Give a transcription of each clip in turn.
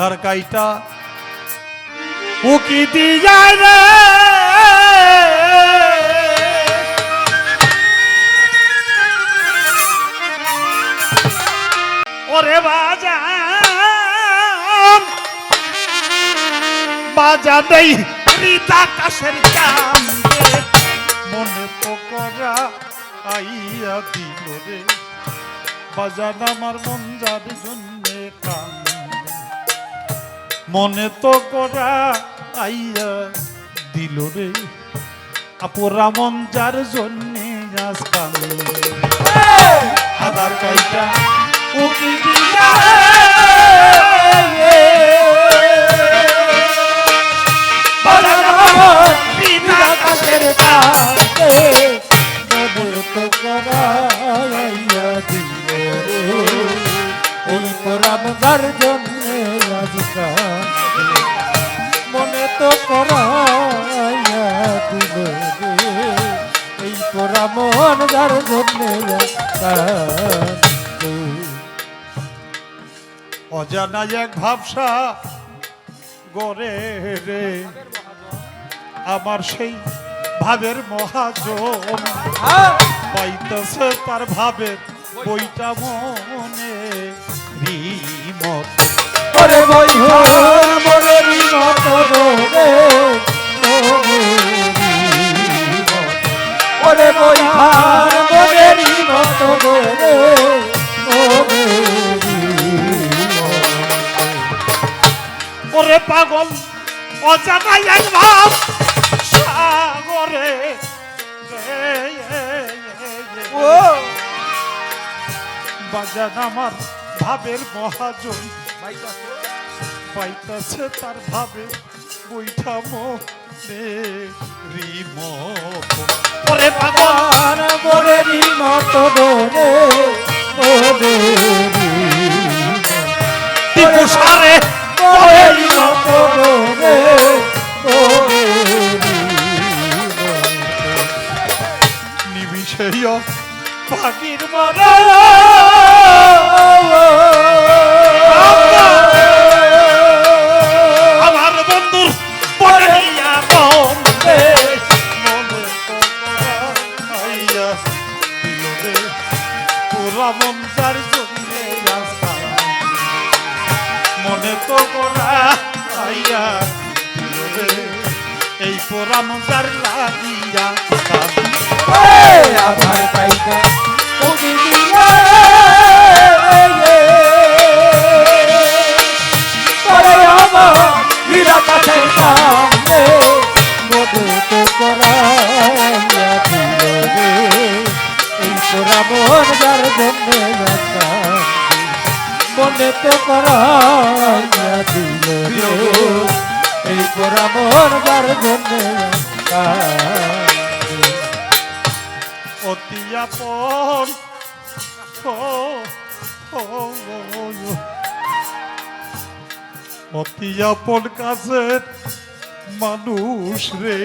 আধার কাইটা উকি দিয়া রে ওরে বাজান বাজা দেই রিতা কাশের কান্দে মনে তো করা আইয়া দিল রে বাজান আমার মন যার জন্যে কান্দে মনে তো করা আইয়া দিল রে আপুরা মন যার জন্যে আজ কান্দে আধার কাইটা উকি দিয়া বাজান আমার রিতা কাশের কান্দে মনে তো করা আইয়া দিল রে ওই পরাম যার জন্যে আজ কান্দে মনে তো করা আইয়া দিল রে এই পরাম যার জন্যে আজ কান্দে অজানা এক ভাবসা গরে রে আমার সেই ভাবের মহাজন পাইতেছে তার ভাবের বইটা মনে রিমত ওরে বই হো মোরে রিমত রে ওরে বই হার মোরে রিমত রে ওরে পাগল অজানা এক ভাব সাগরে বাজান আমার ভাবের মহাজন পাইতেছে তার ভাবে বইটা মনে রিমত ওরে পাগল মোরে রিমত রে টিপু সারে মোরে রিমত রে নিবিষেয় পাখির মারা আমার বন্ধুর পড়িয়া বন্ধে মনে তো আইয়া দিল রে পুরা মন যার জন্যে রাস্তা মনে তো করা আইয়া দিল রে এই পুরা মন যার লাগিয়া আধার পাইকা তুমি দিয়া পরে আমার হীরা কাছে কান্দে মনে তো করাইয়া দিল রে এই তোরা মন যার জন্যে কান্দে মনে তো করাইয়া দিল রে এই তোরা মন যার জন্যে কান্দে অতি আপন অতি আপন কাছের মানুষ রে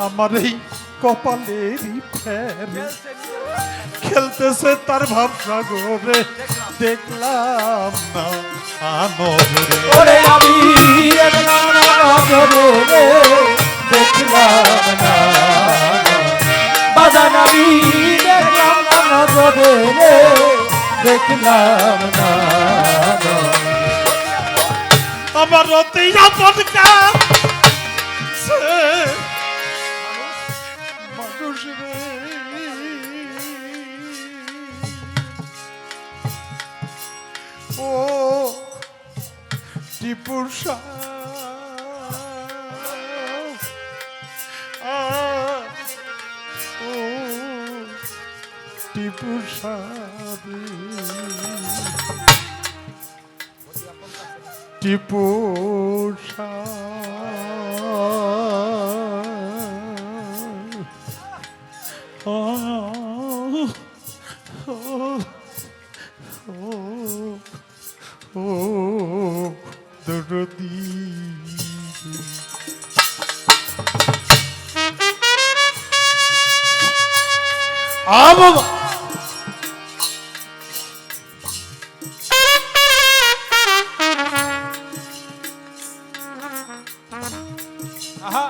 আমার এই কপালেরই ফেরে খেলতেছে তার ভাবসা গরে দেখলাম না আনরে ওরে আমি দেখলাম না নজরে দেখলাম না বাজান আমি দেখলাম না নজরে দেখলাম না আমার অতি আপন কাছে মানুষ রে ও টিপুর টিপুর টিপু দরদি আহা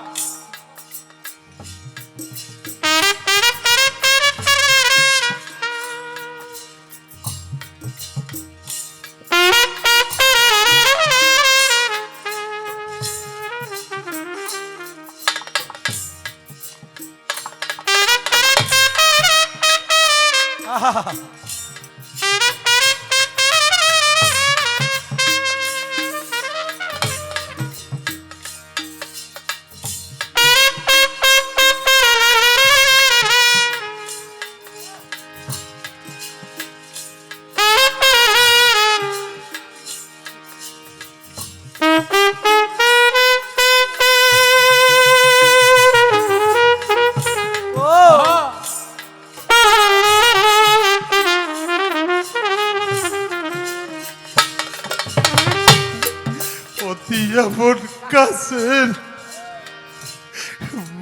অতি এমন কাছের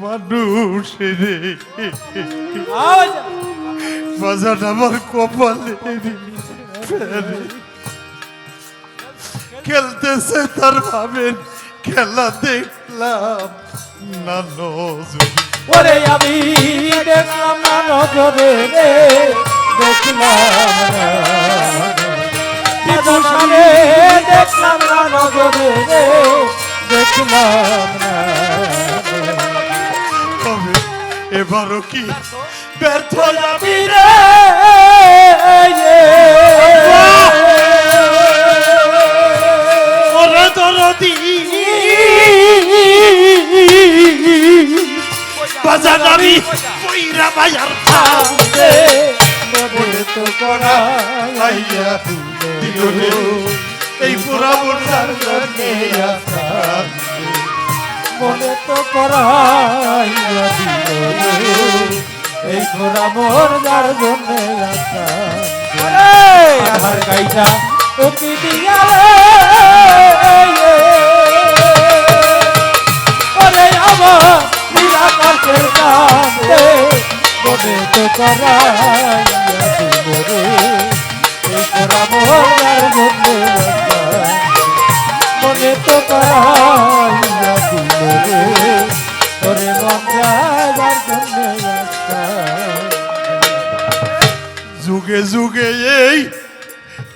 মানুষ রে বাজার আমার কপালে খেলতেছে তার ভাবেন খেলা দেখলাম না নজরে ওরে আমি দেখলাম না নজরে রে দেখলাম না দেখলাম না নজরে রে দেখলাম না তবে এবারও কি ব্যর্থ যাবি রে ওরে দরদি বাজার আমি কইরা বাজার খাবে বলে তো করা আইয়া দিল রে এই পুরা বর্ষার জন্যে আসান মনে তো করাইয়া দিল রে এই ঘোরা মোর যার জন্য আমার গাইটা ওকে দিয়া রে ওরে আমার নিরাকাশের কান্দে মনে তো করাইয়া দিল রে এই ঘোরা মোর যার জন্য মনে তো করাইয়া দিল রে ওরে মন যাবার জন্য যুগে যুগে এই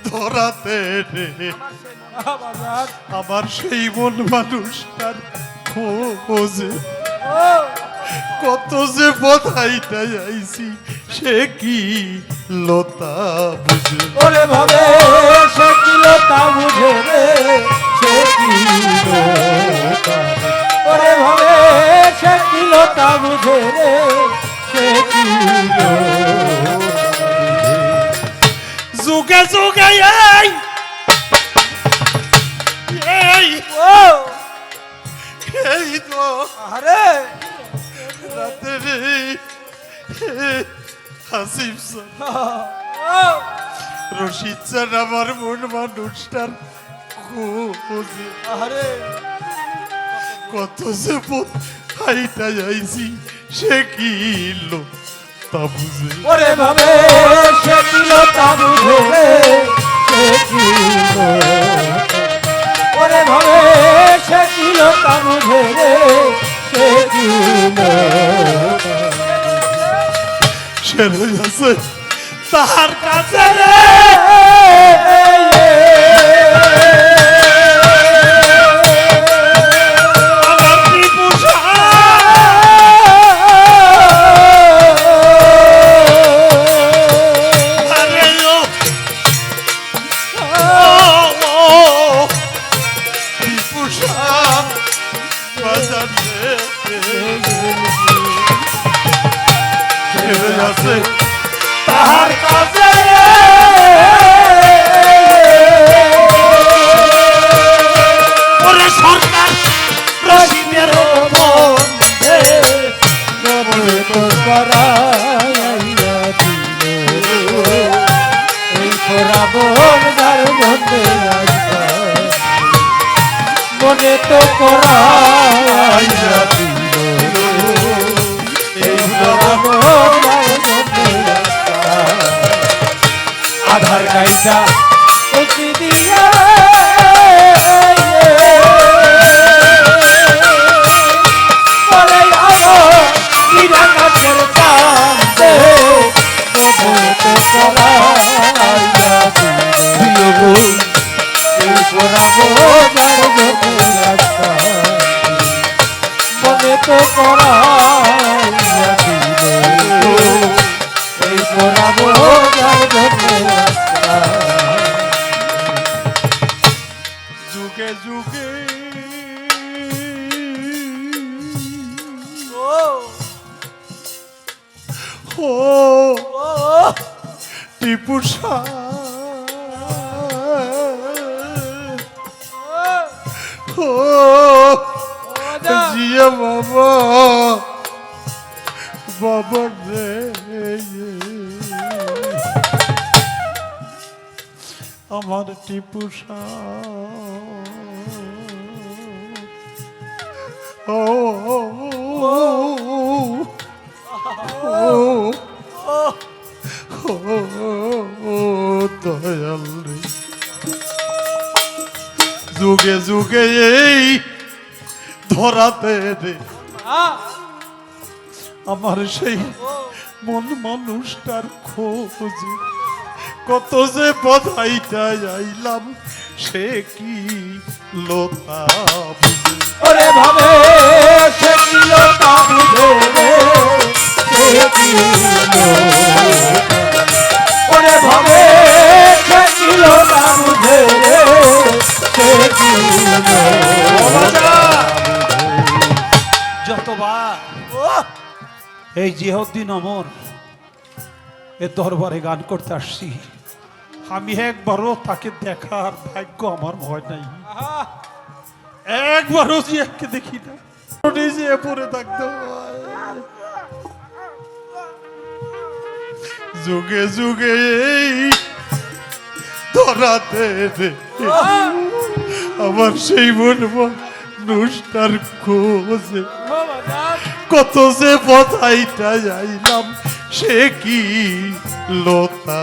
ধরাতে রে আমার সেই মন মানুষটার খোঁজে কত যে বোধাইটা যাইছি সে কি লতা বুঝে ওরে ভাবে সে কি লতা বুঝে রে সে কি লতা ওরে ভাবে সে কি লতা বুঝে রে সে কি যুগে যুগে এই তো আরে রাতে রে হাসিফ রশিদ স্যার আমার মন মানুষটার খোঁজে আরে কত যে হাইটা যাইছি সে কি তা বুঝে ওরে ভাবে সে কি লতা বুঝে রে সে কি ওরে ভাবে সে কি লতা বুঝে রে সে কি সে রয়েছে তাহার কাছে রে আমার ত্রিপুষা আরে ও ত্রিপুষা বাজার আছে তাহার কাছে ওরে সরকার রশিদের বন্ধে মনে তো করাইয়া দিল এই খোরা বোন যার মধ্যে মনে তো করাইয়া দিল এই খোরা বোন যার মধ্যে আধার কাইটা ওকে দিয়া তো করাইয়া দিল এই পোড়াবো যার জন্যে আজরা। যুগে যুগে ও টিপু সাহ ও জিয়া বাবা বাবা রে আমার টিপু সাহ ও দয়াল রে যুগে যুগে এই ধরাতে রে আমার সেই মন মানুষটার খোঁজ কত যে বধাইটা আইলাম সে কি লোতা বুঝে ওরে ভাবে সে কি লোতা বুঝে রে সে কি লোতা ওরে ভাবে সে কি লোতা বুঝে রে সে কি লোতা যতবার এই জিহাউদ্দিন অমর এ দরবারে গান করতে আসছি আমি একবারও তাকে দেখার ভাগ্য আমার হয় নাই একবারও জিয়াকে দেখি না নিজে পড়ে থাকতে হয়। যুগে যুগে এই ধরাতে রে আমার সেই মন মানুষটার খোঁজে কত যে বধাইটা যাইলাম সে কি লোতা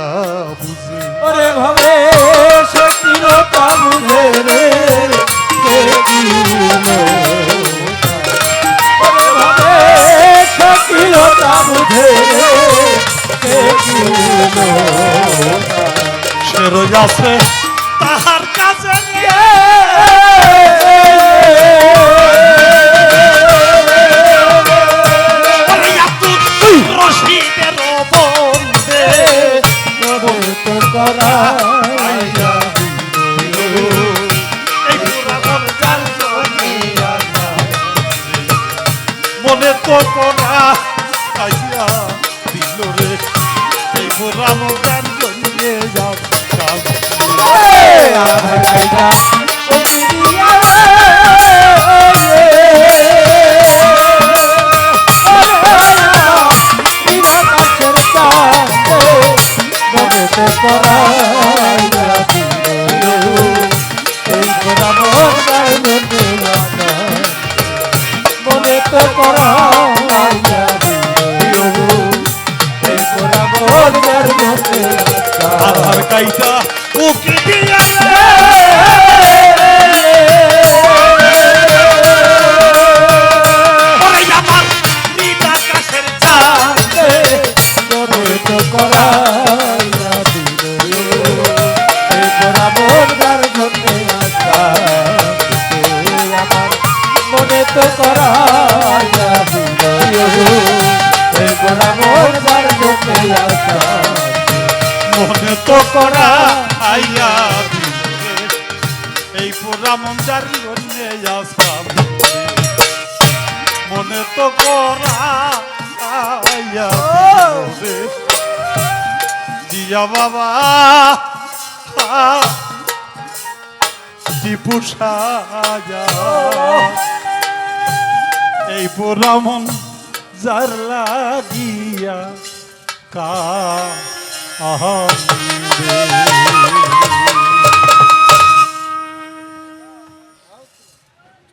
বুঝে ওরে ভাবে সে কি লোতা বুঝে রে সে কি লোতা ওরে ভাবে সে কি লোতা বুঝে রে সে কি লোতা সে রোজ আছে তাহার কাছে রশিদের বন্ধে তো করা মনে তো করা আইয়া দিল রে এই মোরা মোজার জন্যে যাব মনে তো করা আধার কাইটা ওকে দিয়া ওরে আমার নীল আকাশের চাঁদে মনে তো করা মনে তো করা মনে তো করা আইয়া এই পুরা মঞ্জার জন্যে আসলাম মনে তো করা আইয়া জিয়া বাবা টিপু সাজা এই পুরা মন যার লাগিয়া কা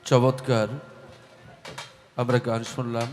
চমৎকার আমরা গান শুনলাম।